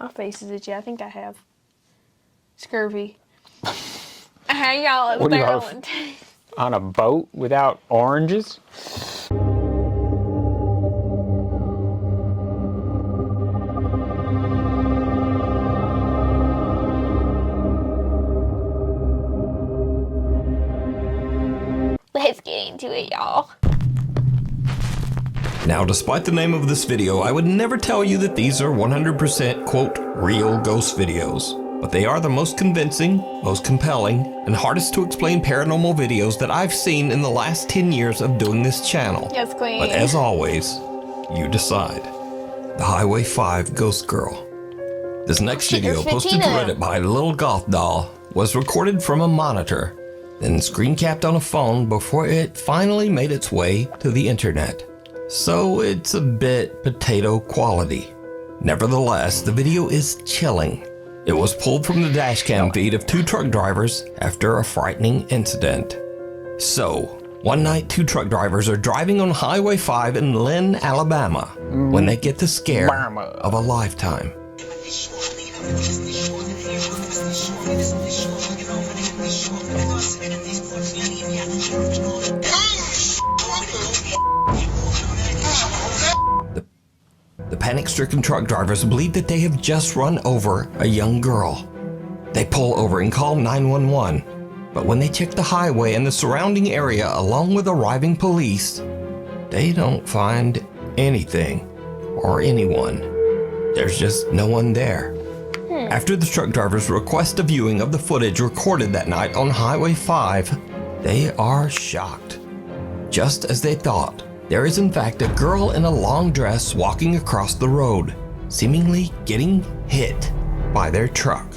my face is itchy. I think I have scurvy. Hey, y'all, it's Maryland. On a boat without oranges? Let's get into it, y'all. Now, despite the name of this video, I would never tell you that these are 100% quote real ghost videos. But they are the most convincing, most compelling, and hardest to explain paranormal videos that I've seen in the last 10 years of doing this channel. Yes, queen. But as always, you decide. The Highway 5 Ghost Girl. This next video, posted to Reddit by Little Goth Doll, was recorded from a monitor, then screen capped on a phone before it finally made its way to the internet. So it's a bit potato quality. Nevertheless, the video is chilling. It was pulled from the dashcam feed of two truck drivers after a frightening incident. So, one night 2 truck drivers are driving on Highway 5 in Lynn, Alabama, when they get the scare of a lifetime. The panic-stricken truck drivers believe that they have just run over a young girl. They pull over and call 911, but when they check the highway and the surrounding area along with arriving police, they don't find anything or anyone. There's just no one there. After the truck drivers request a viewing of the footage recorded that night on Highway 5, they are shocked. Just as they thought, there is in fact a girl in a long dress walking across the road, seemingly getting hit by their truck.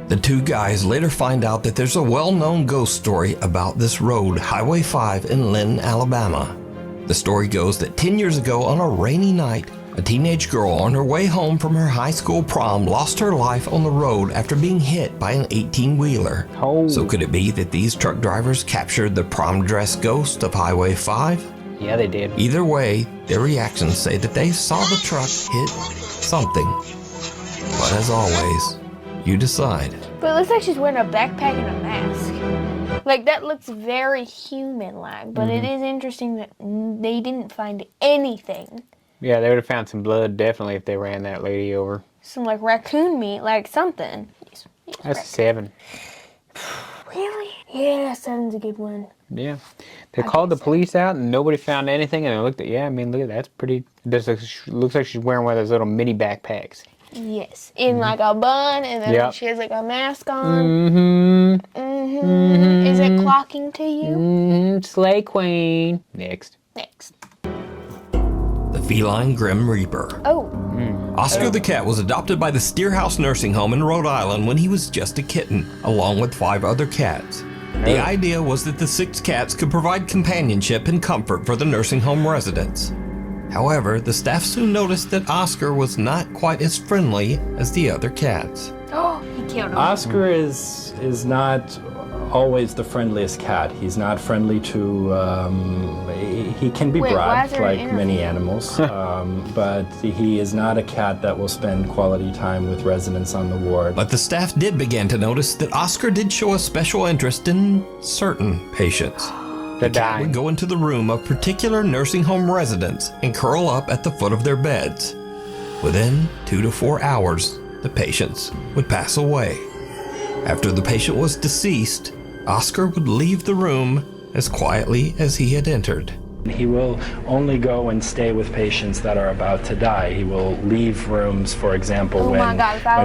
The 2 guys later find out that there's a well-known ghost story about this road, Highway 5 in Lynn, Alabama. The story goes that 10 years ago on a rainy night, a teenage girl on her way home from her high school prom lost her life on the road after being hit by an 18-wheeler. Oh. So could it be that these truck drivers captured the prom dress ghost of Highway 5? Yeah, they did. Either way, their reactions say that they saw the truck hit something. But as always, you decide. But it looks like she's wearing a backpack and a mask. Like, that looks very human-like, but it is interesting that they didn't find anything. Yeah, they would have found some blood, definitely, if they ran that lady over. Some, like, raccoon meat, like something. That's 7. Really? Yeah, 7's a good one. Yeah. They called the police out and nobody found anything, and they looked at, yeah, I mean, look at that. That's pretty, looks like she's wearing one of those little mini backpacks. Yes, in like a bun, and then she has like a mask on. Is it clocking to you? Slay Queen. Next. The Feline Grim Reaper. Oh. Oscar the cat was adopted by the Steerhouse Nursing Home in Rhode Island when he was just a kitten, along with 5 other cats. The idea was that the 6 cats could provide companionship and comfort for the nursing home residents. However, the staff soon noticed that Oscar was not quite as friendly as the other cats. Oh, he killed him. Oscar is not always the friendliest cat. He's not friendly to, he can be bribed like many animals, but he is not a cat that will spend quality time with residents on the ward. But the staff did begin to notice that Oscar did show a special interest in certain patients. The cat would go into the room of particular nursing home residents and curl up at the foot of their beds. Within 2 to 4 hours, the patients would pass away. After the patient was deceased, Oscar would leave the room as quietly as he had entered. He will only go and stay with patients that are about to die. He will leave rooms, for example, when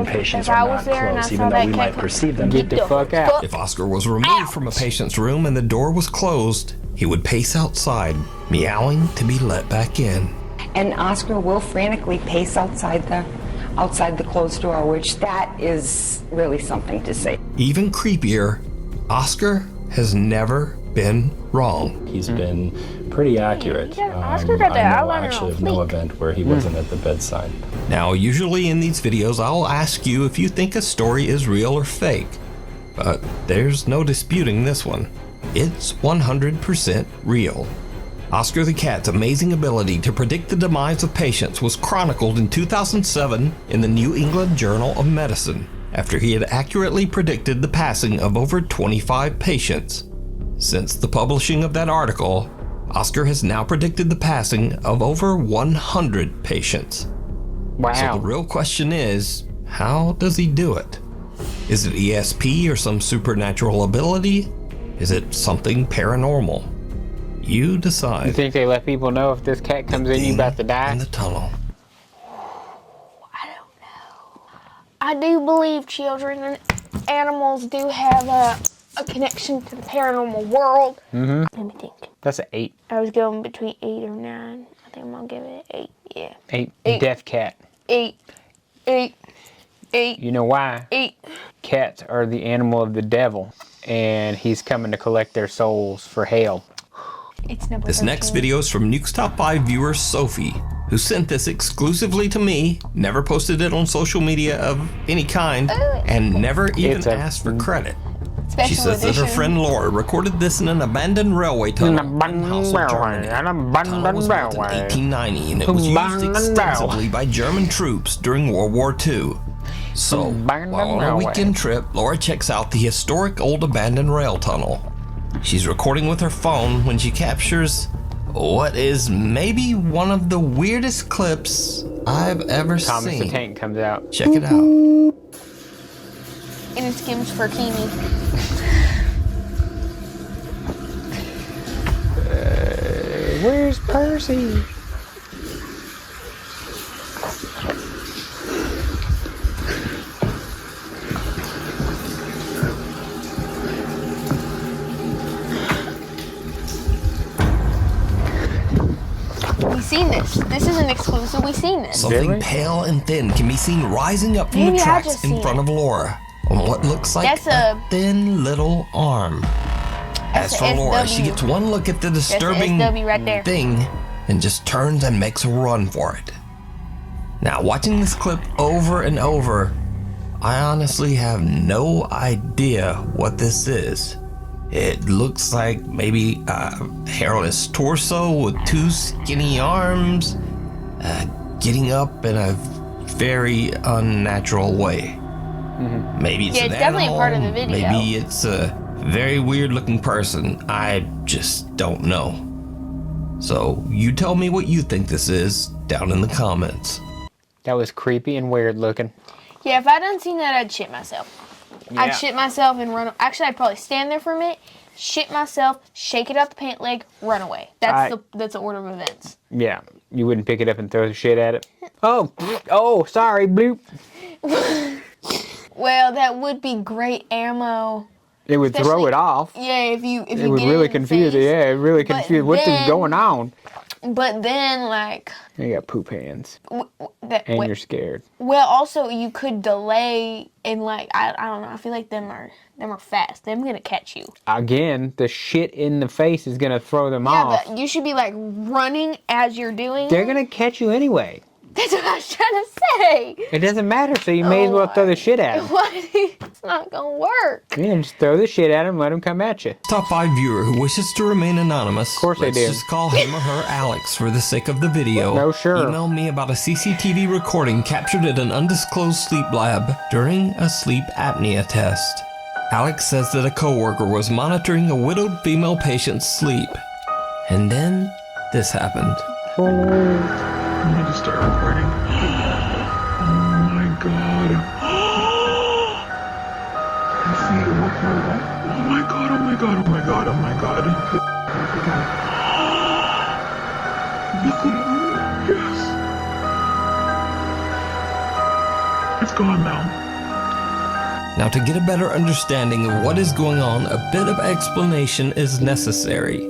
patients are not close, even though we might perceive them. Get the fuck out. If Oscar was removed from a patient's room and the door was closed, he would pace outside, meowing to be let back in. And Oscar will frantically pace outside the closed door, which that is really something to see. Even creepier, Oscar has never been wrong. He's been pretty accurate. I know actually of no event where he wasn't at the bedside. Now, usually in these videos, I'll ask you if you think a story is real or fake, but there's no disputing this one. It's 100% real. Oscar the cat's amazing ability to predict the demise of patients was chronicled in 2007 in the New England Journal of Medicine, after he had accurately predicted the passing of over 25 patients. Since the publishing of that article, Oscar has now predicted the passing of over 100 patients. Wow. So the real question is, how does he do it? Is it ESP or some supernatural ability? Is it something paranormal? You decide. You think they let people know if this cat comes in, you about to die? In the tunnel. I don't know. I do believe children and animals do have a connection to the paranormal world. Let me think. That's an 8. I was going between 8 or 9. I think I'm gonna give it an 8. Yeah. 8. Deaf cat. 8. 8. 8. You know why? 8. Cats are the animal of the devil, and he's coming to collect their souls for hell. It's number This 13. next video is from Nuke's Top 5 viewer Sophie, who sent this exclusively to me, never posted it on social media of any kind, and never even asked for credit. Special She says that edition. her friend Laura recorded this in an abandoned railway tunnel in Haussel, Germany. The tunnel was built in 1890 and it was used extensively by German troops during World War II. So, while on a weekend trip, Laura checks out the historic old abandoned rail tunnel. She's recording with her phone when she captures what is maybe one of the weirdest clips I've ever Thomas seen. the Tank comes out. Check it out. And it skims for Kimi. Where's Percy? We've seen this. This is an exclusive. We've seen this. Something Really? pale and thin can be seen rising up from Maybe the I tracks just in seen front of Laura on what looks like That's a a- thin little arm. As That's for a Laura, she SW. gets one look at the disturbing SW right there. thing and just turns and makes a run for it. Now, watching this clip over and over, I honestly have no idea what this is. It looks like maybe a hairless torso with two skinny arms, getting up in a very unnatural way. Maybe it's Yeah, an it's definitely a animal, part of the video. Maybe it's a very weird looking person. I just don't know. So you tell me what you think this is down in the comments. That was creepy and weird looking. Yeah, if I done seen that, I'd shit myself. Yeah. I'd shit myself and run. Actually, I'd probably stand there for a minute, shit myself, shake it out the pant leg, run away. That's the order of events. Yeah, you wouldn't pick it up and throw the shit at it. Oh, sorry, bloop. Well, that would be great ammo. It would throw Especially- it off. Yeah, if you It would get really in the confuse it. face. Yeah, it really But confused. What is then- going on? But then, like, You got poop hands, that. and you're scared. Well, also you could delay and like I don't know. I feel like them are fast. Them gonna catch you. Again, the shit in the face is gonna throw them Yeah, off. but you should be like running as you're doing. They're it. gonna catch you anyway. That's what I was trying to say. It doesn't matter, so you may as well throw the shit at them. What? It's not gonna work. Yeah, just throw the shit at them, let them come at you. Top 5 viewer who wishes to remain anonymous. Of course they let's do. just call him or her Alex for the sake of the video. No, sure. Email me about a CCTV recording captured at an undisclosed sleep lab during a sleep apnea test. Alex says that a coworker was monitoring a widowed female patient's sleep. And then this happened. I'm gonna start recording. Oh my god. I see it. Oh my god, oh my god, oh my god, oh my god. Yes. It's gone now. Now, to get a better understanding of what is going on, a bit of explanation is necessary.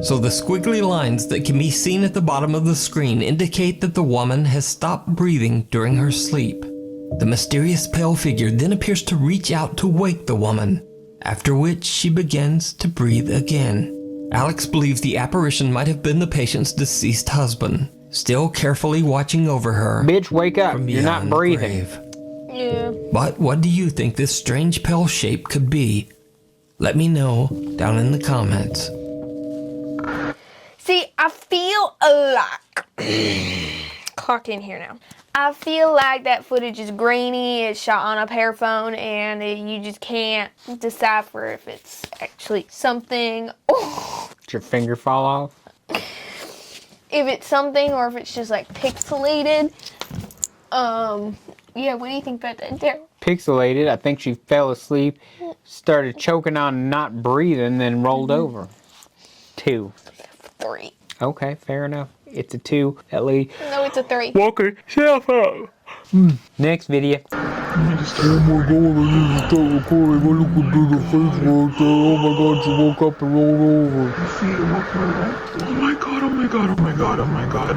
So the squiggly lines that can be seen at the bottom of the screen indicate that the woman has stopped breathing during her sleep. The mysterious pale figure then appears to reach out to wake the woman, after which she begins to breathe again. Alex believes the apparition might have been the patient's deceased husband, still carefully watching over her. Bitch, wake up. from You're not beyond the breathing. grave. Yeah. But what do you think this strange pale shape could be? Let me know down in the comments. See, I feel like clock in here now. I feel like that footage is grainy, it's shot on a pear phone, and you just can't decipher if it's actually something. Did your finger fall off? If it's something or if it's just like pixelated. Yeah, what do you think about that, Daryl? Pixelated. I think she fell asleep, started choking on not breathing, then rolled over. 2. 3. Okay, fair enough. It's a 2, at least. No, it's a 3. Woke herself up. Next video. Oh my god, I need to start recording. I look into the face right there. Oh my god, she woke up and rolled over. I see it, woke her up. Oh my god, oh my god, oh my god, oh my god.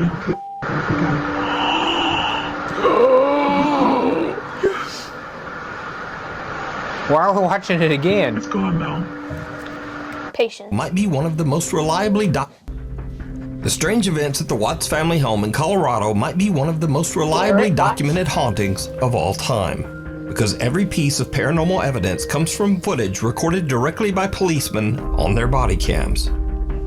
Oh, yes. Why are we watching it again? It's gone now. Patience. Might be one of the most reliably The strange events at the Watts family home in Colorado might be one of the most reliably documented hauntings of all time, because every piece of paranormal evidence comes from footage recorded directly by policemen on their body cams.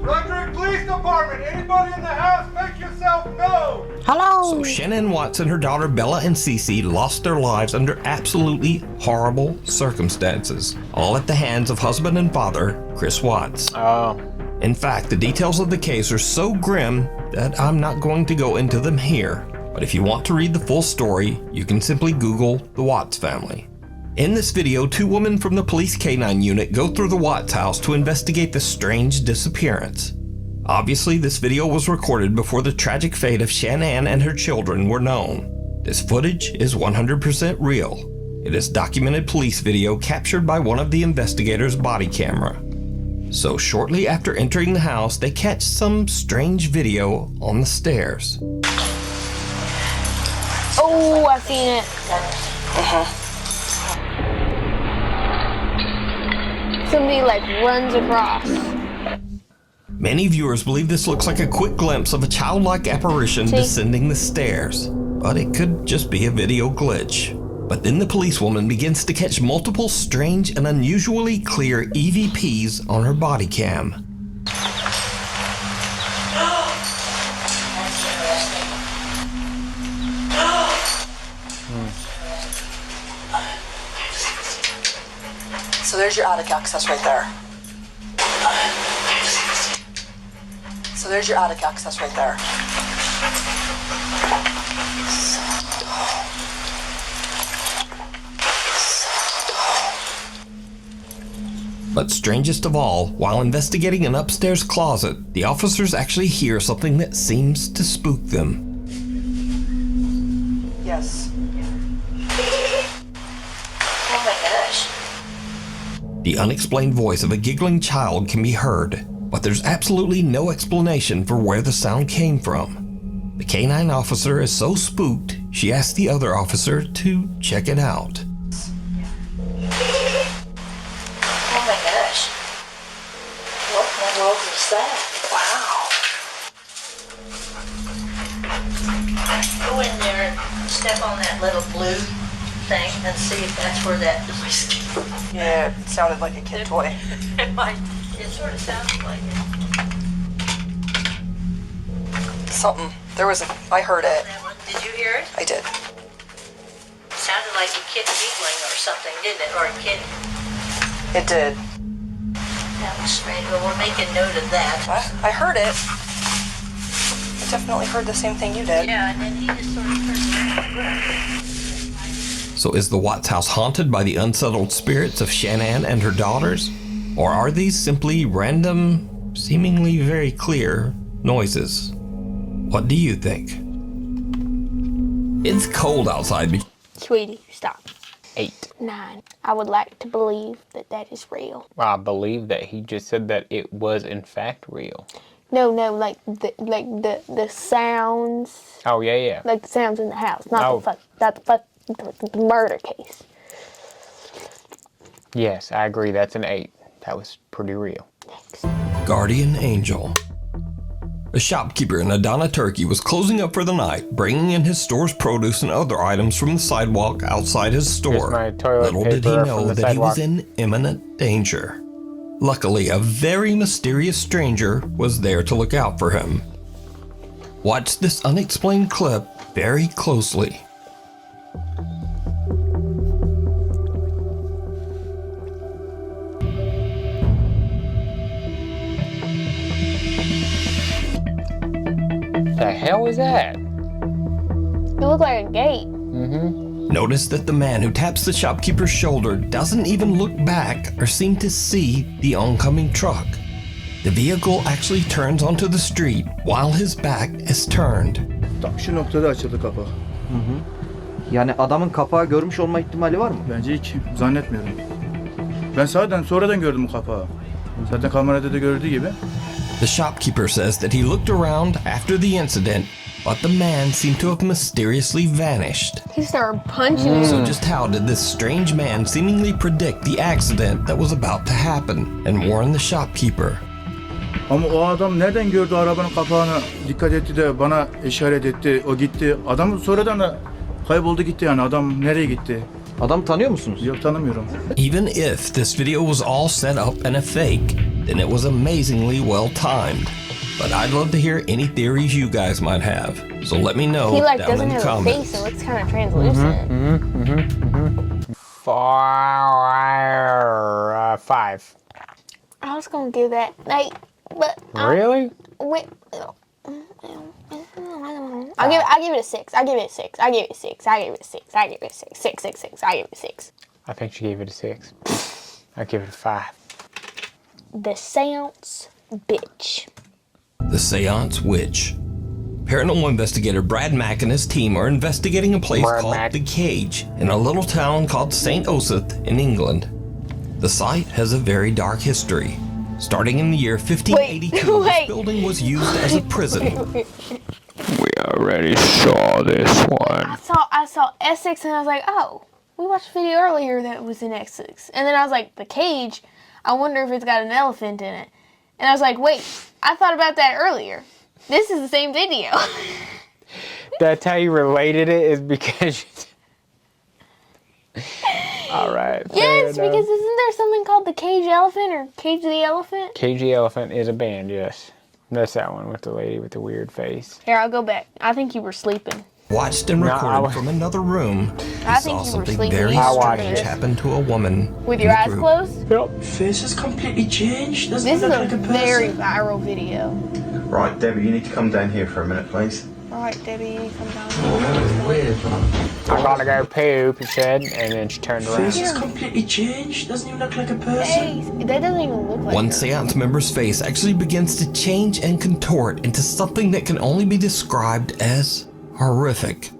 Frederick Police Department, anybody in the house, make yourself known! Hello! So Shannon Watts and her daughter Bella and Cece lost their lives under absolutely horrible circumstances, all at the hands of husband and father, Chris Watts. Oh. In fact, the details of the case are so grim that I'm not going to go into them here. But if you want to read the full story, you can simply Google the Watts family. In this video, 2 women from the police K-9 unit go through the Watts house to investigate the strange disappearance. Obviously, this video was recorded before the tragic fate of Shanann and her children were known. This footage is 100% real. It is documented police video captured by one of the investigators' body camera. So shortly after entering the house, they catch some strange video on the stairs. Oh, I've seen it. Somebody like runs across. Many viewers believe this looks like a quick glimpse of a childlike apparition descending the stairs, but it could just be a video glitch. But then the policewoman begins to catch multiple strange and unusually clear EVPs on her body cam. So there's your attic access right there. So there's your attic access right there. But strangest of all, while investigating an upstairs closet, the officers actually hear something that seems to spook them. Yes. Oh my gosh. The unexplained voice of a giggling child can be heard, but there's absolutely no explanation for where the sound came from. The K-9 officer is so spooked, she asks the other officer to check it out. Go in there and step on that little blue thing and see if that's where that noise came from. Yeah, it sounded like a kid toy. It sort of sounds like it. Something. I heard it. That one. Did you hear it? I did. It sounded like a kid giggling or something, didn't it? Or a kid. It did. That was strange. Well, we'll make a note of that. I heard it. I definitely heard the same thing you did. Yeah, and then he just sort of turned around. So is the Watts house haunted by the unsettled spirits of Shanann and her daughters? Or are these simply random, seemingly very clear noises? What do you think? It's cold outside. Sweetie, stop. 8. 9. I would like to believe that that is real. I believe that he just said that it was in fact real. No, like the sounds. Oh yeah. Like the sounds in the house, not the murder case. Yes, I agree. That's an 8. That was pretty real. Thanks. Guardian Angel. A shopkeeper in Adana, Turkey was closing up for the night, bringing in his store's produce and other items from the sidewalk outside his store. my toilet Little did he paper know from the that he was sidewalk. in imminent danger. Luckily, a very mysterious stranger was there to look out for him. Watch this unexplained clip very closely. The hell was that? It looked like a gate. Notice that the man who taps the shopkeeper's shoulder doesn't even look back or seem to see the oncoming truck. The vehicle actually turns onto the street while his back is turned. Tam şu noktada açıldı kapağı. Yani adamın kapağı görmüş olma ihtimali var mı? Bence hiç zannetmiyorum. Ben sonradan gördüm bu kapağı. Zaten kamerada da gördüğü gibi. The shopkeeper says that he looked around after the incident, but the man seemed to have mysteriously vanished. He started punching him. So just how did this strange man seemingly predict the accident that was about to happen and warn the shopkeeper? Ama o adam nereden gördü arabanın kapağını, dikkat etti de bana işaret etti, o gitti. Adam sonradan da kayboldu gitti yani. Adam nereye gitti? Adam tanıyor musunuz? Yok, tanımıyorum. Even if this video was all set up and a fake, then it was amazingly well timed. But I'd love to hear any theories you guys might have. So let me know He down doesn't in the have comments. a face. It looks kind of translucent. 5. I was gonna give that 8, but Really? wait. I'll give it a 6. I give it a 6. I give it a 6. I give it a 6. I give it a 6. 6, 6, 6. I give it a 6. I think she gave it a 6. I give it a 5. The seance bitch. The Seance Witch. Paranormal investigator Brad Mack and his team are investigating a place called The Cage in a little town called St. Osyth in England. The site has a very dark history. Starting in the year 1582, this building was used as a prison. We already saw this one. I saw Essex and I was like, oh, we watched a video earlier that was in Essex. And then I was like, The Cage, I wonder if it's got an elephant in it. And I was like, wait, I thought about that earlier. This is the same video. That's how you related it, is because all right. Yes, because isn't there something called the Cage Elephant or Cage the Elephant? Cage the Elephant is a band, yes. That's that one with the lady with the weird face. Here, I'll go back. I think you were sleeping. Watched and recorded from another room. I Saw think you were something sleeping. very I strange watched it. happen to a woman. With in your the eyes group. closed? Yep. Face has completely changed. Doesn't This is look a like a person. very viral video. Right, Debbie, you need to come down here for a minute, please. All right, Debbie, come down. Oh, that was weird, man. I gotta go poop, he said, and then she turned around. Face has completely changed. Doesn't even look like a person. That doesn't even look like One her. seance member's face actually begins to change and contort into something that can only be described as horrific.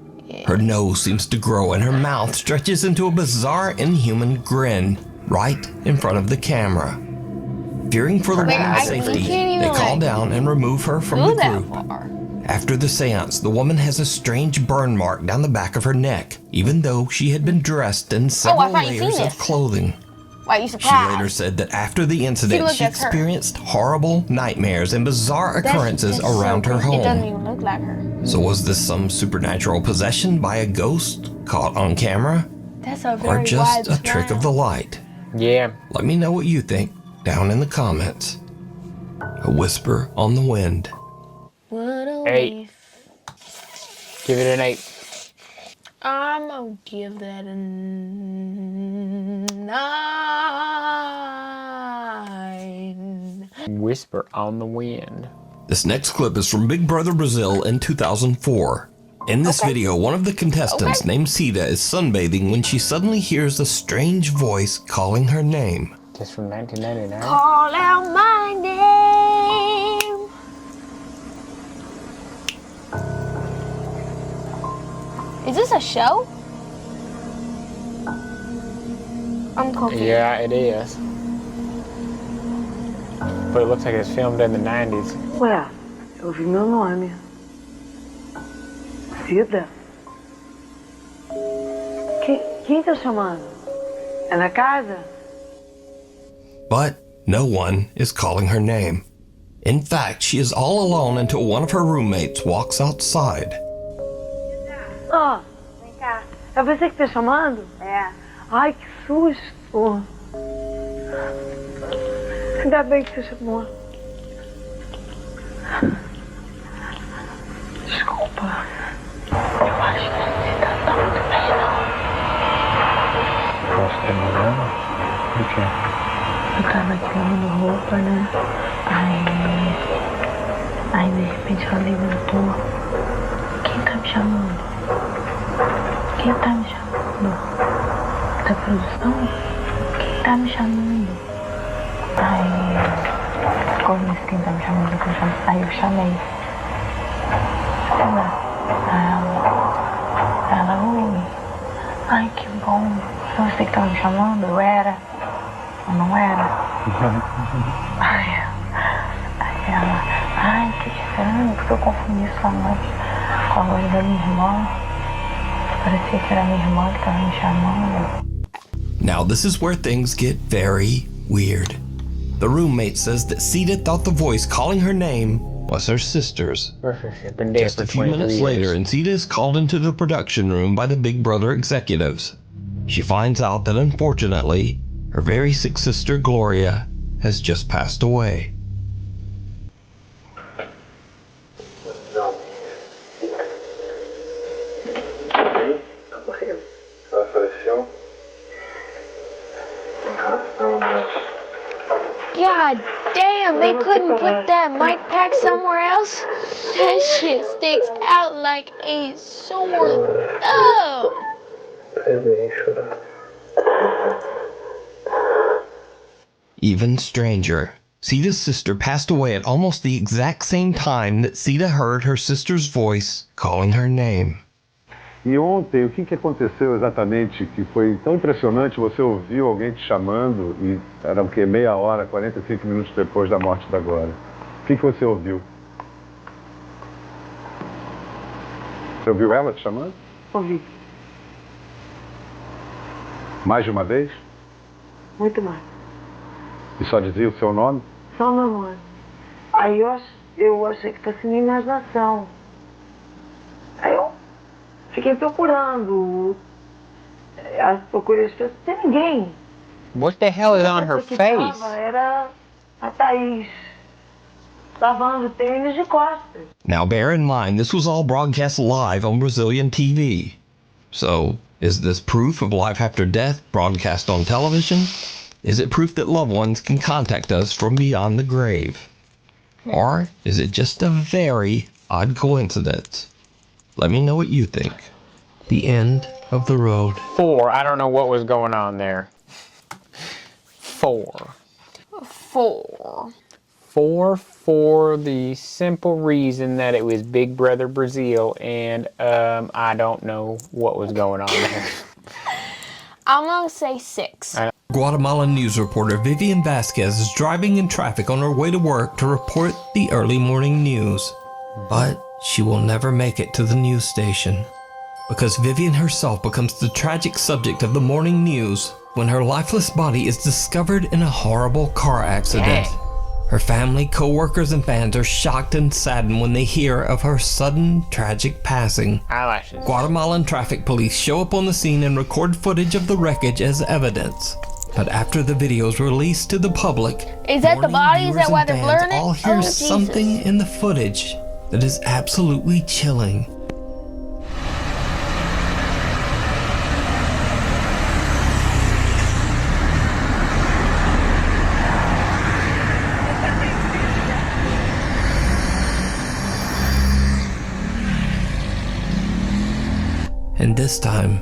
Her nose seems to grow and her mouth stretches into a bizarre inhuman grin right in front of the camera. Fearing for the woman's safety, they call down and remove her from the group. After the seance, the woman has a strange burn mark down the back of her neck, even though she had been dressed in several layers of clothing. Why are you She surprised? later said that after the incident, she that's her. experienced horrible nightmares and bizarre occurrences around her It doesn't home. even look like her. So was this some supernatural possession by a ghost caught on camera? That's a Or very just wide a trick of the light? Yeah. Let me know what you think down in the comments. A whisper on the wind. What a 8. Give it an 8. I'm gonna give that a 9. Whisper on the wind. This next clip is from Big Brother Brazil in 2004. In this video, one of the contestants named Sita is sunbathing when she suddenly hears a strange voice calling her name. Just from 1999. Call out my name. Is this a show? I'm confused. Yeah, it is. But it looks like it's filmed in the 90s. Ué, eu vi meu nome. Cida? Quem tá chamando? É na casa? But no one is calling her name. In fact, she is all alone until one of her roommates walks outside. Ah, vem cá. É você que tá chamando? É. Ai, que susto. Ainda bem que você chamou. Desculpa. Eu acho que você tá muito bem, não. Posso ter mudado? Do quê? Eu tava aqui lavando roupa, né? Aí de repente ela levantou. Quem tá me chamando? Quem tá me chamando? Da produção? Quem tá me chamando? Aí, quando eu disse quem tá me chamando, aí eu chamei. Ela, oi. Ai, que bom. Você que tava me chamando? Eu era? Eu não era? Aí ela, ai, que estranho, porque eu confundi sua voz com a voz da minha irmã. Parecia que era minha irmã que tava me chamando. Now this is where things get very weird. The roommate says that Sita thought the voice calling her name was her sister's. Just a few minutes later, and Sita is called into the production room by the Big Brother executives. She finds out that unfortunately, her very sick sister Gloria has just passed away. God damn, they couldn't put that mic pack somewhere else? That shit sticks out like a sore thumb. Even stranger, Sita's sister passed away at almost the exact same time that Sita heard her sister's voice calling her name. E ontem, o que aconteceu exatamente que foi tão impressionante? Você ouviu alguém te chamando e era o quê? Meia hora, 45 minutos depois da morte da Glória. O que você ouviu? Você ouviu ela te chamando? Ouvi. Mais de uma vez? Muito mais. E só dizia o seu nome? Só meu nome. Aí eu achei que fosse minha imaginação. Aí eu fiquei procurando. Procurei as pessoas, não tem ninguém. What the hell is on her face? Era a Thaís. Lavando tênis de costas. Now bear in mind, this was all broadcast live on Brazilian TV. So, is this proof of life after death broadcast on television? Is it proof that loved ones can contact us from beyond the grave? Or is it just a very odd coincidence? Let me know what you think. The end of the road. 4. I don't know what was going on there. 4. 4. 4 for the simple reason that it was Big Brother Brazil, and I don't know what was going on there. I'm gonna say 6. Guatemalan news reporter Vivian Vasquez is driving in traffic on her way to work to report the early morning news. But she will never make it to the news station, because Vivian herself becomes the tragic subject of the morning news when her lifeless body is discovered in a horrible car accident. Dang. Her family, co-workers, and fans are shocked and saddened when they hear of her sudden, tragic passing. Eyelashes. Guatemalan traffic police show up on the scene and record footage of the wreckage as evidence. But after the video is released to the public, is that the body? Is that why they're blurring it? All hear something in the footage that is absolutely chilling. And this time,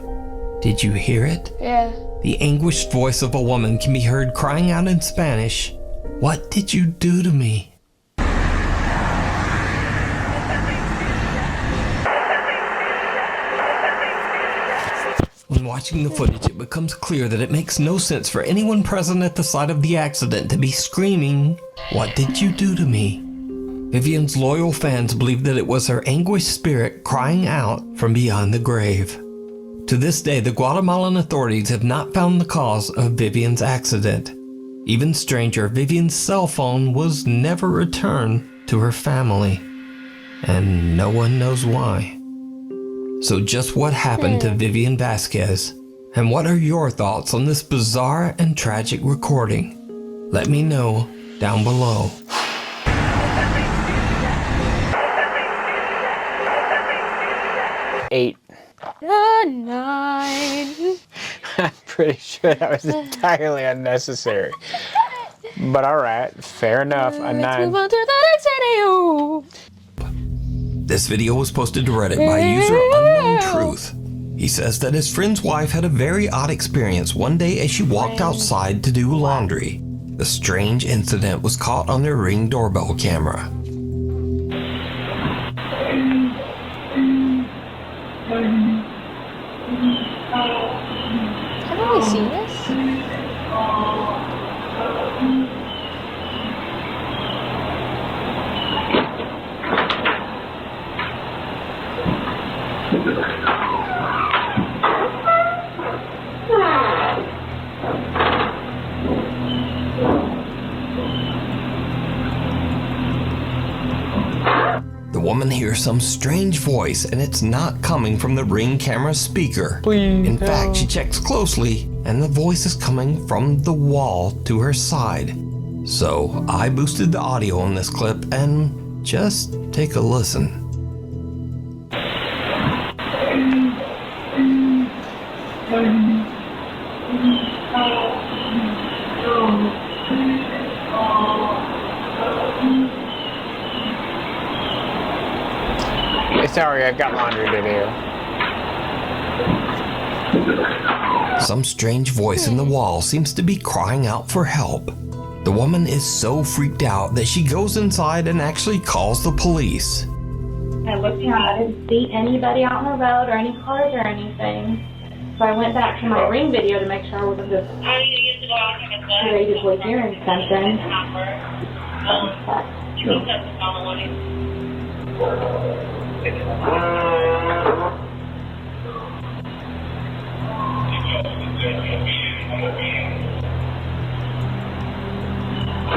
did you hear it? Yeah. The anguished voice of a woman can be heard crying out in Spanish, "What did you do to me?" When watching the footage, it becomes clear that it makes no sense for anyone present at the site of the accident to be screaming, "What did you do to me?" Vivian's loyal fans believe that it was her anguished spirit crying out from beyond the grave. To this day, the Guatemalan authorities have not found the cause of Vivian's accident. Even stranger, Vivian's cell phone was never returned to her family, and no one knows why. So just what happened to Vivian Vasquez? And what are your thoughts on this bizarre and tragic recording? Let me know down below. 8. A 9. I'm pretty sure that was entirely unnecessary. But alright, fair enough. A 9. Let's move on to the next video. This video was posted to Reddit by user Unknown Truth. He says that his friend's wife had a very odd experience one day as she walked outside to do laundry. The strange incident was caught on their Ring doorbell camera. Haven't we seen this? The woman hears some strange voice, and it's not coming from the Ring camera speaker. In fact, she checks closely, and the voice is coming from the wall to her side. So I boosted the audio on this clip, and just take a listen. Sorry, I've got laundry to do. Some strange voice in the wall seems to be crying out for help. The woman is so freaked out that she goes inside and actually calls the police. I looked around, I didn't see anybody out on the road or any cars or anything. So I went back to my Ring video to make sure I wasn't just creatively hearing something. I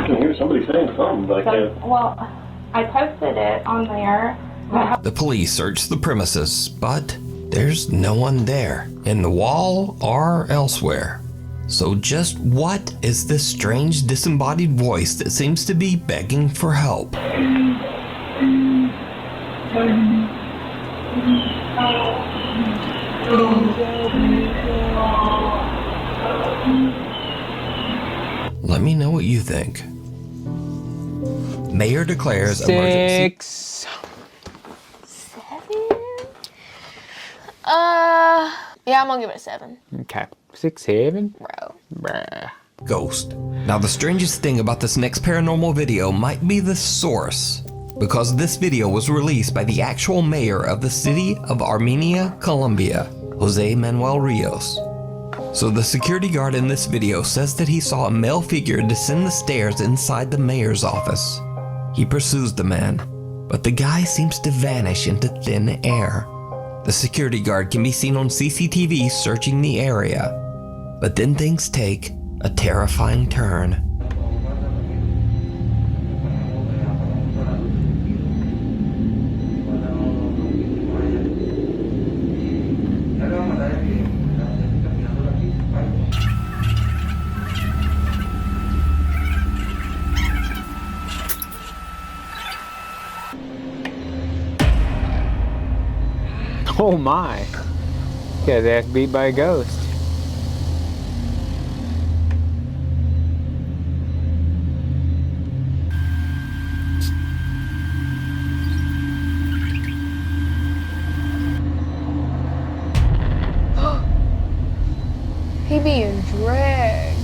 can hear somebody saying something, but I can't. Well, I posted it on there. The police search the premises, but there's no one there, in the wall or elsewhere. So just what is this strange disembodied voice that seems to be begging for help? Let me know what you think. Mayor declares emergency. 6. 7? Yeah, I'm gonna give it a 7. Okay. 6, 7? Bro. Bruh. Ghost. Now the strangest thing about this next paranormal video might be the source, because this video was released by the actual mayor of the city of Armenia, Colombia, Jose Manuel Rios. So the security guard in this video says that he saw a male figure descend the stairs inside the mayor's office. He pursues the man, but the guy seems to vanish into thin air. The security guard can be seen on CCTV searching the area, but then things take a terrifying turn. Oh my. Got his ass beat by a ghost. He being dragged.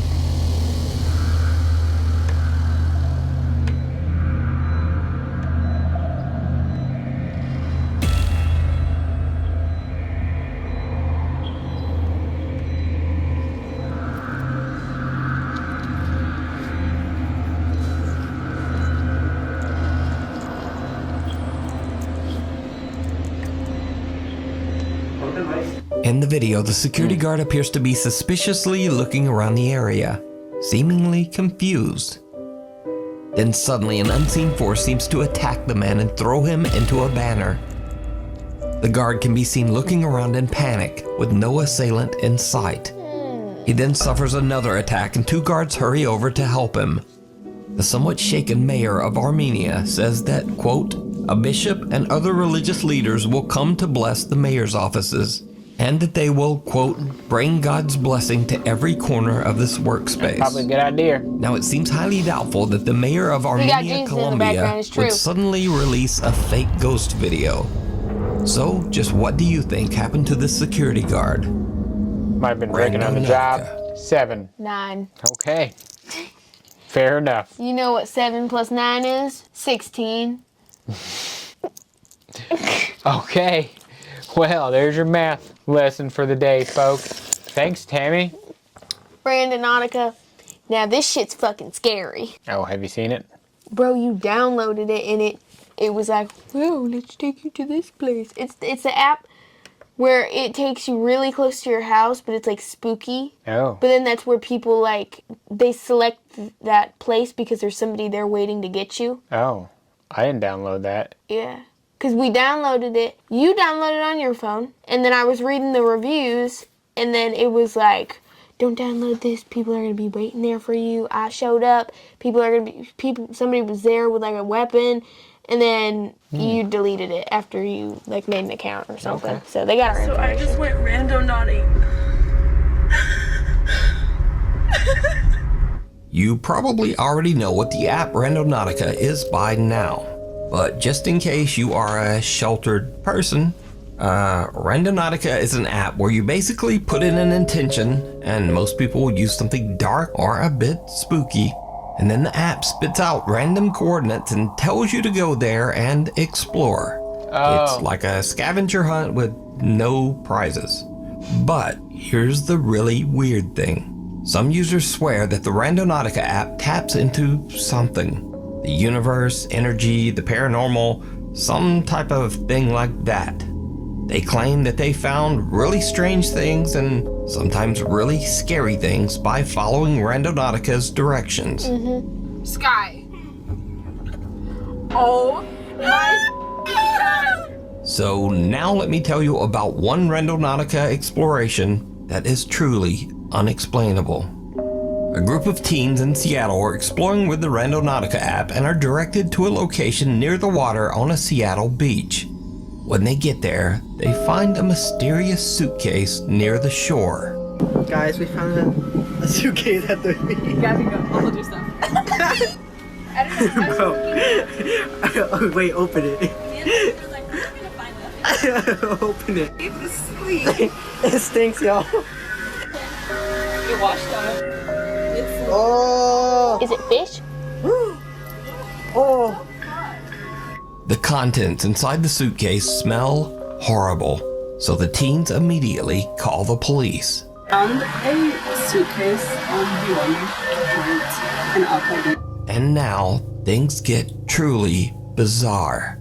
In the video, the security guard appears to be suspiciously looking around the area, seemingly confused. Then suddenly an unseen force seems to attack the man and throw him into a banner. The guard can be seen looking around in panic with no assailant in sight. He then suffers another attack and 2 guards hurry over to help him. The somewhat shaken mayor of Armenia says that, quote, a bishop and other religious leaders will come to bless the mayor's offices, and that they will, quote, bring God's blessing to every corner of this workspace. Probably a good idea. Now, it seems highly doubtful that the mayor of Armenia, Colombia, would suddenly release a fake ghost video. So, just what do you think happened to this security guard? Might have been wrecking on the job. 7. 9. Okay. Fair enough. You know what 7 plus 9 is? 16. Okay. Well, there's your math lesson for the day, folks. Thanks, Tammy. Randonautica. Now this shit's fucking scary. Oh, have you seen it? Bro, you downloaded it and it was like, oh, let's take you to this place. It's the app where it takes you really close to your house, but it's like spooky. Oh. But then that's where people like, they select that place because there's somebody there waiting to get you. Oh, I didn't download that. Yeah. Because we downloaded it. You downloaded it on your phone. And then I was reading the reviews. And then it was like, don't download this. People are going to be waiting there for you. I showed up. Somebody was there with like a weapon. And then you deleted it after you like made an account or something. Okay. So they got our information. So I just went Randonautica. You probably already know what the app Randonautica is by now. But just in case you are a sheltered person, Randonautica is an app where you basically put in an intention, and most people will use something dark or a bit spooky, and then the app spits out random coordinates and tells you to go there and explore. Oh. It's like a scavenger hunt with no prizes. But here's the really weird thing. Some users swear that the Randonautica app taps into something. The universe, energy, the paranormal, some type of thing like that. They claim that they found really strange things and sometimes really scary things by following Randonautica's directions. Sky. Oh my God. So now let me tell you about one Randonautica exploration that is truly unexplainable. A group of teens in Seattle are exploring with the Randonautica app and are directed to a location near the water on a Seattle beach. When they get there, they find a mysterious suitcase near the shore. Guys, we found a suitcase at the beach. You guys can go. I'll do stuff. I don't know. Bro. Wait, open it. Open it. It stinks, y'all. You washed up. Oh! Is it fish? Oh! The contents inside the suitcase smell horrible, so the teens immediately call the police. Found a suitcase on the and outside. And now things get truly bizarre,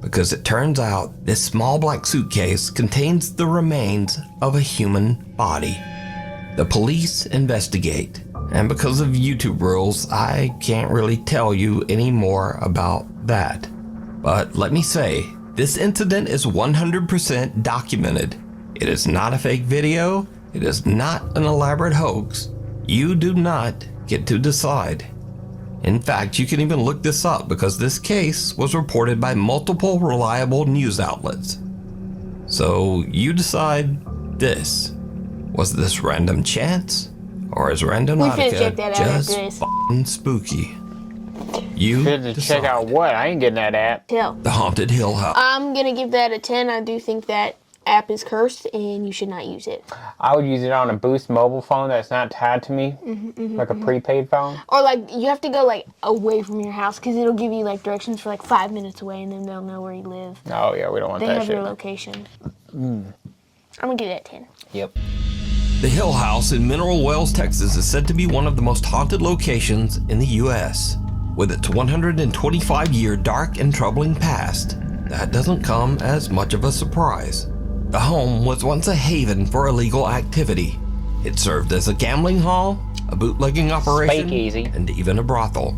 because it turns out this small black suitcase contains the remains of a human body. The police investigate. And because of YouTube rules, I can't really tell you any more about that. But let me say, this incident is 100% documented. It is not a fake video. It is not an elaborate hoax. You do not get to decide. In fact, you can even look this up because this case was reported by multiple reliable news outlets. So you decide this. Was this random chance? Or is Randonautica just f***ing spooky? You decide. Check out what? I ain't getting that app. The Haunted Hill House. I'm gonna give that a 10. I do think that app is cursed and you should not use it. I would use it on a Boost mobile phone that's not tied to me, like a prepaid phone. Or like you have to go like away from your house because it'll give you like directions for like 5 minutes away and then they'll know where you live. Oh yeah, we don't want that shit. They have your location. I'm gonna give that a 10. Yep. The Hill House in Mineral Wells, Texas is said to be one of the most haunted locations in the U.S. With its 125-year dark and troubling past, that doesn't come as much of a surprise. The home was once a haven for illegal activity. It served as a gambling hall, a bootlegging operation, Speakeasy, and even a brothel.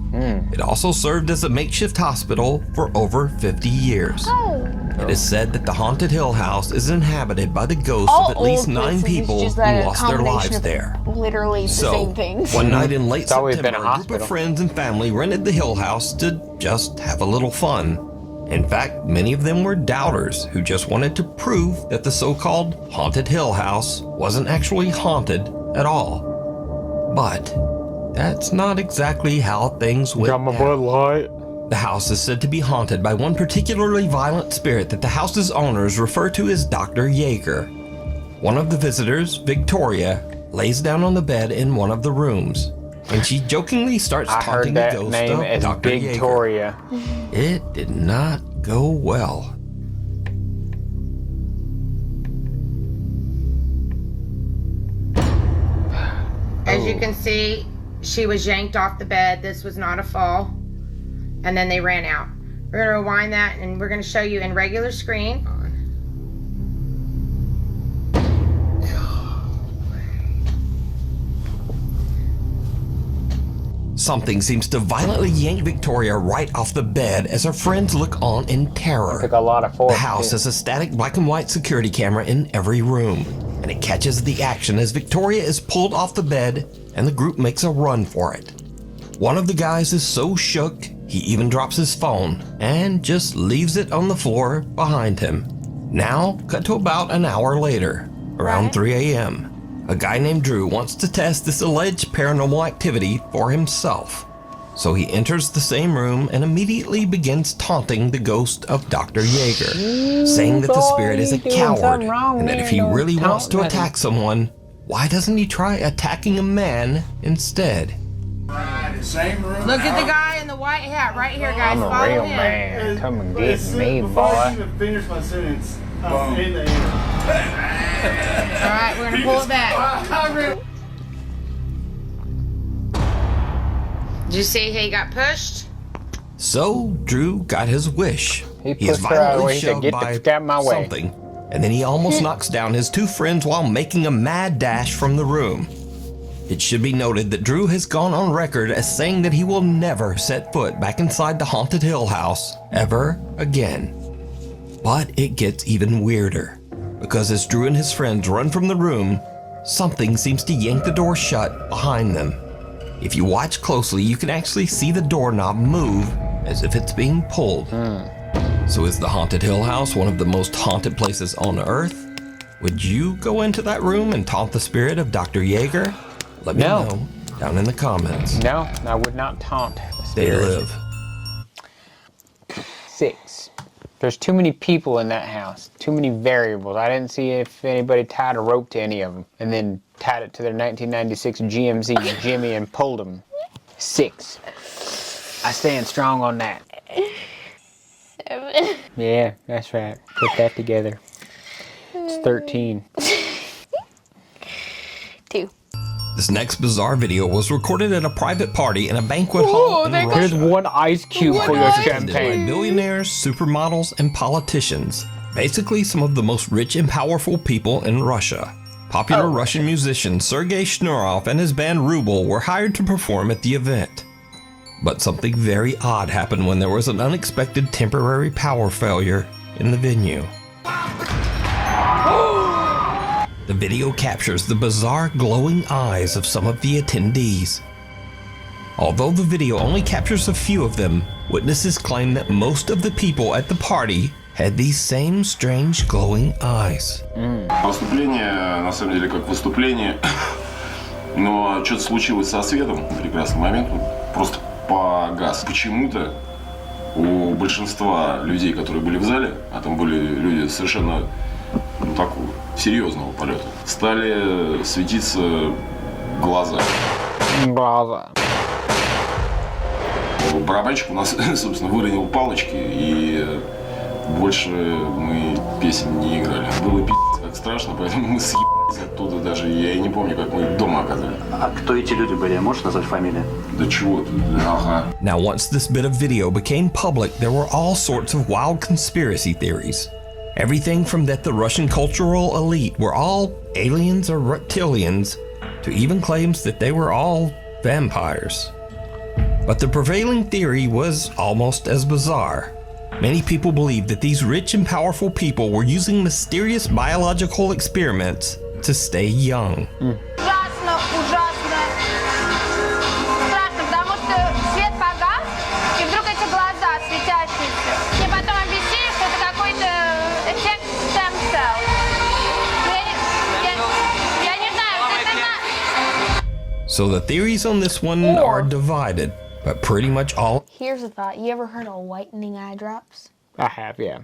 It also served as a makeshift hospital for over 50 years. It is said that the Haunted Hill House is inhabited by the ghosts of at least 9 people who lost their lives there. Literally the same things. One night in late September, a group of friends and family rented the Hill House to just have a little fun. In fact, many of them were doubters who just wanted to prove that the so-called Haunted Hill House wasn't actually haunted at all. But that's not exactly how things went down. Bud Light. The house is said to be haunted by one particularly violent spirit that the house's owners refer to as Dr. Yeager. One of the visitors, Victoria, lays down on the bed in one of the rooms, and she jokingly starts taunting the ghost of Dr. Victoria. Yeager. It did not go well. As you can see, she was yanked off the bed. This was not a fall. And then they ran out. We're going to rewind that and we're going to show you in regular screen. Something seems to violently yank Victoria right off the bed as her friends look on in terror. Took a lot of force. The house has a static black and white security camera in every room, and it catches the action as Victoria is pulled off the bed and the group makes a run for it. One of the guys is so shook, he even drops his phone and just leaves it on the floor behind him. Now, cut to about an hour later, around 3 a.m. A guy named Drew wants to test this alleged paranormal activity for himself. So he enters the same room and immediately begins taunting the ghost of Dr. Yeager, saying that the spirit is a coward and that if he really wants to attack someone, why doesn't he try attacking a man instead? Same room. Look at the guy in the white hat right here, guys. I'm a Follow real him. man. Come and get me, Before I boy. even finish my sentence, I'm in the air. All right, we're gonna pull it back. Did you see how he got pushed? So Drew got his wish. He is pushed her out of the violently way. He said, shoved "Get the by fuck out my way." something, and then he almost knocks down his two friends while making a mad dash from the room. It should be noted that Drew has gone on record as saying that he will never set foot back inside the Haunted Hill House ever again. But it gets even weirder, because as Drew and his friends run from the room, something seems to yank the door shut behind them. If you watch closely, you can actually see the doorknob move as if it's being pulled. So is the Haunted Hill House one of the most haunted places on Earth? Would you go into that room and taunt the spirit of Dr. Yeager? Let me know down in the comments. No, I would not taunt the They spirit. live. 6. There's too many people in that house. Too many variables. I didn't see if anybody tied a rope to any of them and then tied it to their 1996 GMC Jimmy and pulled them. 6. I stand strong on that. 7. Yeah, that's right. Put that together. It's 13. 2. This next bizarre video was recorded at a private party in a banquet hall in Russia. Here's one ice cube for your Attended by champagne. billionaires, supermodels, and politicians. Basically, some of the most rich and powerful people in Russia. Popular Russian musician Sergei Shnurov and his band Ruble were hired to perform at the event. But something very odd happened when there was an unexpected temporary power failure in the venue. The video captures the bizarre glowing eyes of some of the attendees. Although the video only captures a few of them, witnesses claim that most of the people at the party had these same strange glowing eyes. Выступление, на самом деле, как выступление, но что-то случилось со светом в прекрасный момент, он просто погас. Почему-то у большинства людей, которые были в зале, а там были люди совершенно такого серьезного полета, стали светиться глаза. Барабанщик у нас, собственно, выронил палочки, и больше мы песен не играли. Было пи***ц как страшно, поэтому мы съебались оттуда даже. Я и не помню, как мы дома оказались. А кто эти люди были? Можешь назвать фамилию? Да чего ты? Ага. Now, once this bit of video became public, there were all sorts of wild conspiracy theories. Everything from that the Russian cultural elite were all aliens or reptilians, to even claims that they were all vampires. But the prevailing theory was almost as bizarre. Many people believed that these rich and powerful people were using mysterious biological experiments to stay young. Ужасно, ужасно. Страшно, потому что свет погас, и вдруг эти глаза светящиеся. И потом So the theories on this one are divided, but pretty much all. Here's a thought. You ever heard of whitening eye drops? I have, yeah.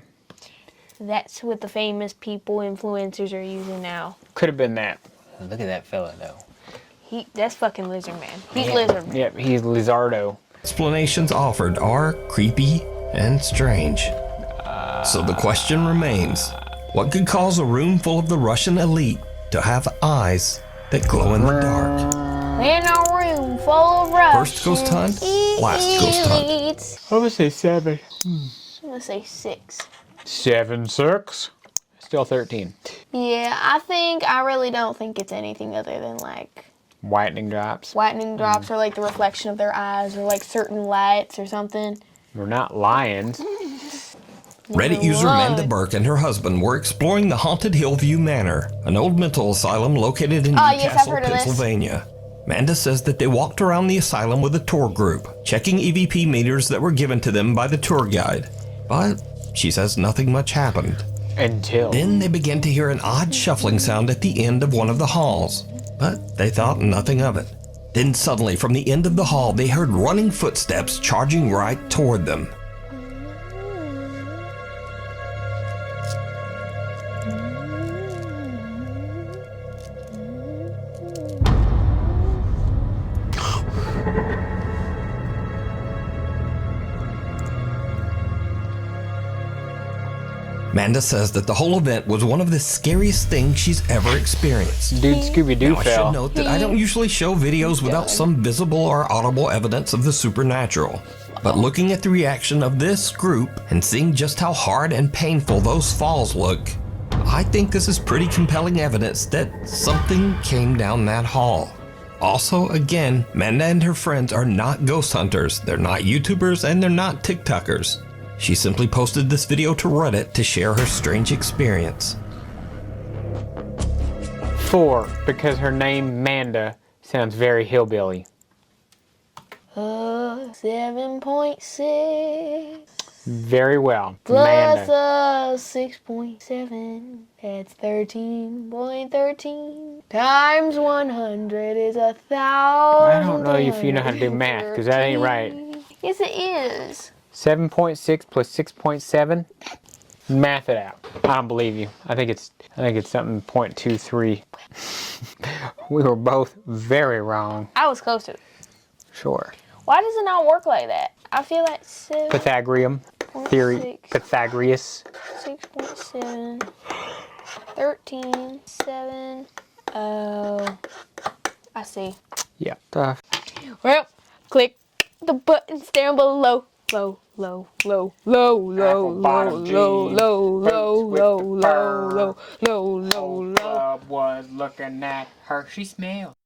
That's what the famous people, influencers are using now. Could have been that. Look at that fella, though. That's fucking Lizard Man. He's Lizard Man. Yep, he's Lizardo. Explanations offered are creepy and strange. So the question remains, what could cause a room full of the Russian elite to have eyes that glow in the dark? In a room full of Russian First ghost hunt, last ghost hunt. I'm gonna say 7. I'm gonna say 6. 7, 6. Still 13. Yeah, I really don't think it's anything other than like Whitening drops. whitening drops or like the reflection of their eyes or like certain lights or something. We're not lions. Reddit user Amanda Burke and her husband were exploring the haunted Hillview Manor, an old mental asylum located in Newcastle, Pennsylvania. Amanda says that they walked around the asylum with a tour group, checking EVP meters that were given to them by the tour guide. But she says nothing much happened. Until then they began to hear an odd shuffling sound at the end of one of the halls, but they thought nothing of it. Then suddenly from the end of the hall they heard running footsteps charging right toward them. Amanda says that the whole event was one of the scariest things she's ever experienced. Dude, Scooby-Doo now, I fell. should note that I don't usually show videos without some visible or audible evidence of the supernatural. But looking at the reaction of this group and seeing just how hard and painful those falls look, I think this is pretty compelling evidence that something came down that hall. Also, again, Amanda and her friends are not ghost hunters, they're not YouTubers, and they're not TikTokers. She simply posted this video to Reddit to share her strange experience. 4, because her name, Manda, sounds very hillbilly. 7.6. Very well. Plus Manda. 6.7. That's 13.13. Times 100 is 1,000. I don't know if you know how to do math, because that ain't right. Yes, it is. 7.6 plus 6.7. Math it out. I don't believe you. I think it's something 0.23. We were both very wrong. I was close to it. Sure. Why does it not work like that? I feel like 7. Pythagorean theory. Pythagoras. 6.7. 13. 7. Oh. I see. Yeah. Well, click the buttons down below. Low, low, low, low, low, low, low, low, low, low, low, low, low, low, low. Was looking at her. She smelled.